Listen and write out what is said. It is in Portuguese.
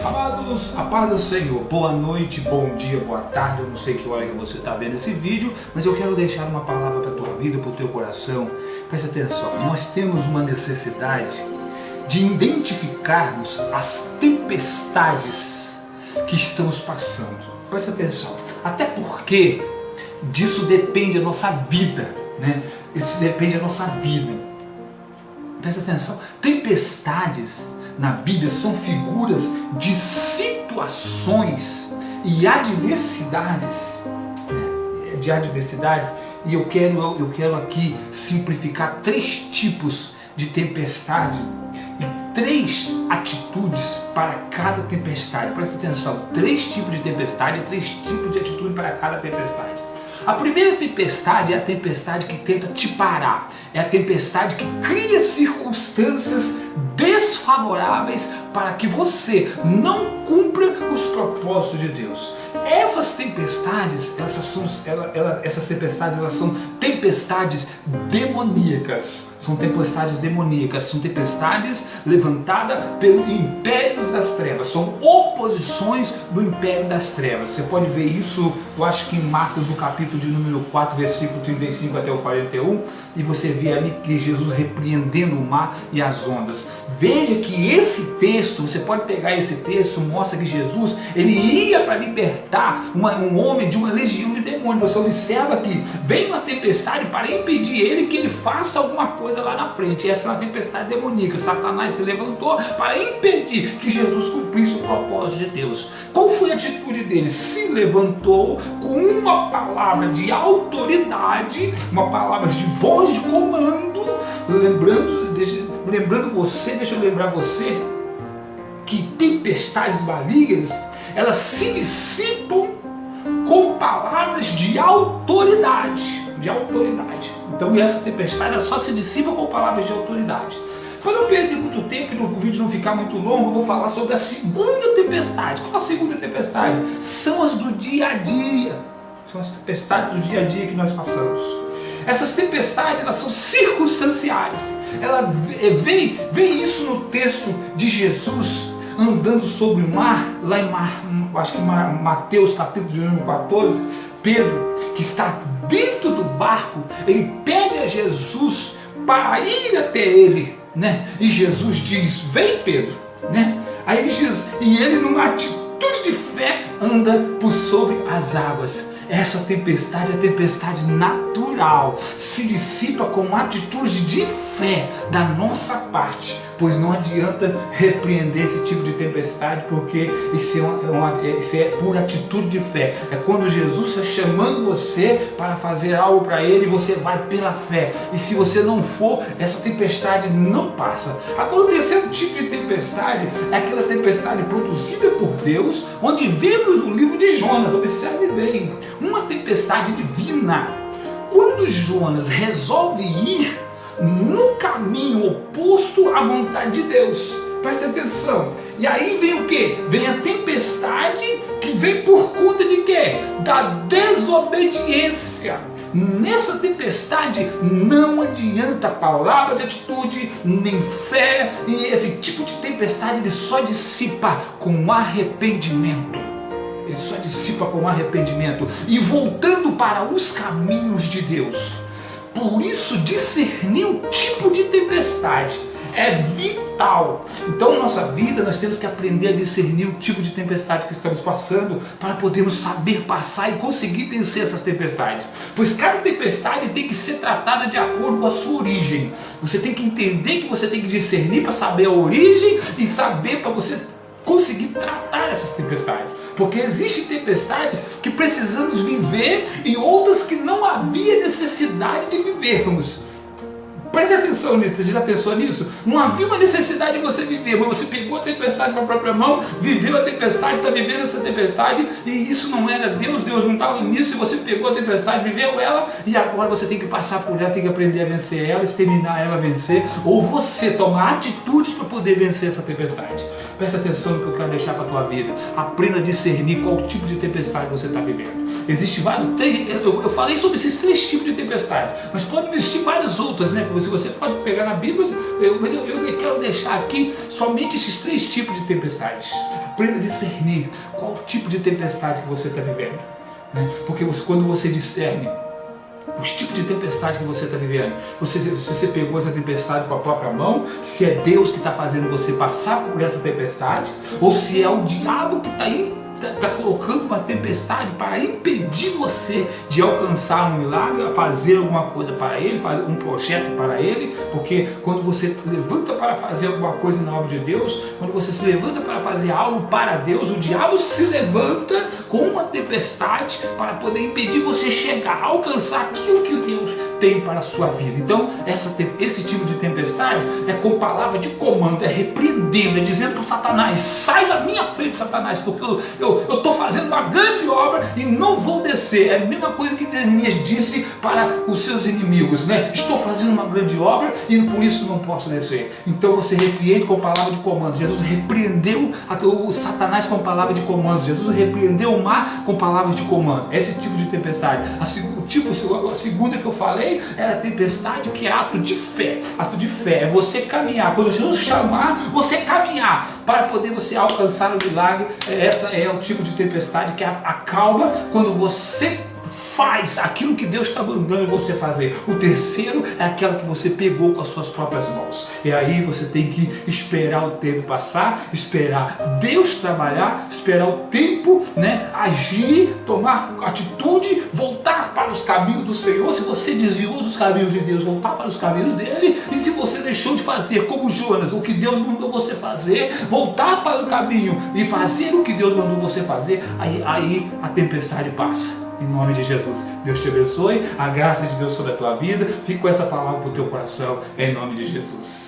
Amados, a paz do Senhor, boa noite, bom dia, boa tarde, eu não sei que hora que você está vendo esse vídeo, mas eu quero deixar uma palavra para a tua vida, para o teu coração. Presta atenção, nós temos uma necessidade de identificarmos as tempestades que estamos passando. Presta atenção, até porque disso depende a nossa vida, né? Isso depende da nossa vida. Presta atenção, tempestades na Bíblia são figuras de situações e adversidades, né? E eu quero aqui simplificar 3 tipos de tempestade e 3 atitudes para cada tempestade. Presta atenção, 3 tipos de tempestade e 3 tipos de atitude para cada tempestade. A primeira tempestade é a tempestade que tenta te parar, é a tempestade que cria circunstâncias desfavoráveis para que você não cumpra os propósitos de Deus. Essas tempestades, elas são tempestades demoníacas. São tempestades levantadas pelos impérios das trevas. São oposições do império das trevas. Você pode ver isso, eu acho que em Marcos, no capítulo de número 4, versículo 35 até o 41, e você vê ali que Jesus repreendendo o mar e as ondas. Veja que esse texto, você pode pegar esse texto, mostra que Jesus, ele ia para libertar um homem de uma legião de demônios. Você observa que vem uma tempestade para impedir ele que ele faça alguma coisa lá na frente. Essa é uma tempestade demoníaca. Satanás se levantou para impedir que Jesus cumprisse o propósito de Deus. Qual foi a atitude dele? Se levantou com uma palavra de autoridade, uma palavra de voz de comando, lembrando você, deixa eu lembrar você, que tempestades malignas, elas se dissipam com palavras de autoridade. Então essa tempestade ela só se dissipa com palavras de autoridade. Para não perder muito tempo e o vídeo não ficar muito longo, eu vou falar sobre a segunda tempestade. Qual a segunda tempestade? São as do dia a dia. São as tempestades do dia a dia que nós passamos. Essas tempestades, elas são circunstanciais. Ela vê isso no texto de Jesus andando sobre o mar, lá em acho que Mateus capítulo de número 14, Pedro, que está dentro do barco, ele pede a Jesus para ir até ele, né? E Jesus diz: vem, Pedro, né? Aí Jesus, e ele numa atitude de fé anda por sobre as águas. Essa tempestade é a tempestade natural, se dissipa com uma atitude de fé da nossa parte, pois não adianta repreender esse tipo de tempestade, porque isso é por atitude de fé. É quando Jesus está chamando você para fazer algo para Ele, você vai pela fé, e se você não for, essa tempestade não passa. Agora, o terceiro tipo de tempestade é aquela tempestade produzida por Deus, onde vemos no livro de Jonas. Observe bem, uma tempestade divina. Quando Jonas resolve ir no caminho oposto à vontade de Deus, presta atenção, e aí vem o que? Vem a tempestade que vem por conta de quê? Da desobediência. Nessa tempestade não adianta palavra de atitude, nem fé, e esse tipo de tempestade ele só dissipa com arrependimento. Ele só dissipa com arrependimento e voltando para os caminhos de Deus. Por isso, discernir o tipo de tempestade é vital. Então, na nossa vida, nós temos que aprender a discernir o tipo de tempestade que estamos passando para podermos saber passar e conseguir vencer essas tempestades. Pois cada tempestade tem que ser tratada de acordo com a sua origem. Você tem que entender que você tem que discernir para saber a origem e saber para você conseguir tratar essas tempestades, porque existem tempestades que precisamos viver e outras que não havia necessidade de vivermos. Preste atenção nisso, você já pensou nisso? Não havia uma necessidade de você viver, mas você pegou a tempestade com a própria mão, viveu a tempestade, está vivendo essa tempestade, e isso não era Deus não estava nisso, e você pegou a tempestade, viveu ela, e agora você tem que passar por ela, tem que aprender a vencer ela, exterminar ela, vencer, ou você tomar atitudes para poder vencer essa tempestade. Presta atenção no que eu quero deixar para a tua vida. Aprenda a discernir qual tipo de tempestade você está vivendo. Existe vários, eu falei sobre esses 3 tipos de tempestades, mas pode existir várias outras, né? se você pode pegar na Bíblia, mas eu quero deixar aqui somente esses 3 tipos de tempestades. Aprenda a discernir qual tipo de tempestade que você está vivendo, né? Porque quando você discerne os tipos de tempestade que você está vivendo, se você pegou essa tempestade com a própria mão, se é Deus que está fazendo você passar por essa tempestade, ou se é o diabo que está colocando uma tempestade para impedir você de alcançar um milagre, fazer alguma coisa para ele, fazer um projeto para ele. Porque quando você levanta para fazer alguma coisa na obra de Deus, quando você se levanta para fazer algo para Deus, o diabo se levanta com uma tempestade para poder impedir você chegar, alcançar aquilo que Deus tem para a sua vida. Então esse tipo de tempestade é com palavra de comando, é repreendendo, é dizendo para Satanás: sai da minha frente, Satanás, porque eu estou fazendo uma grande obra e não vou descer. É a mesma coisa que Jeremias disse para os seus inimigos, né? Estou fazendo uma grande obra e por isso não posso descer. Então você repreende com palavra de comando. Jesus repreendeu o Satanás com palavra de comando. Jesus repreendeu o mar com palavras de comando. Esse tipo de tempestade. A segunda que eu falei era a tempestade, que é ato de fé. Ato de fé é você caminhar. Quando Jesus chamar, você caminhar para poder você alcançar o milagre. Essa é o tipo de tempestade que acalma quando você faz aquilo que Deus está mandando você fazer. O terceiro é aquela que você pegou com as suas próprias mãos. E aí você tem que esperar o tempo passar, esperar Deus trabalhar, esperar o tempo, né, agir, tomar atitude, voltar para os caminhos do Senhor. Se você desviou dos caminhos de Deus, voltar para os caminhos dele. E se você deixou de fazer como Jonas o que Deus mandou você fazer, voltar para o caminho e fazer o que Deus mandou você fazer, aí a tempestade passa. Em nome de Jesus, Deus te abençoe, a graça de Deus sobre a tua vida. Fique com essa palavra para o teu coração, em nome de Jesus.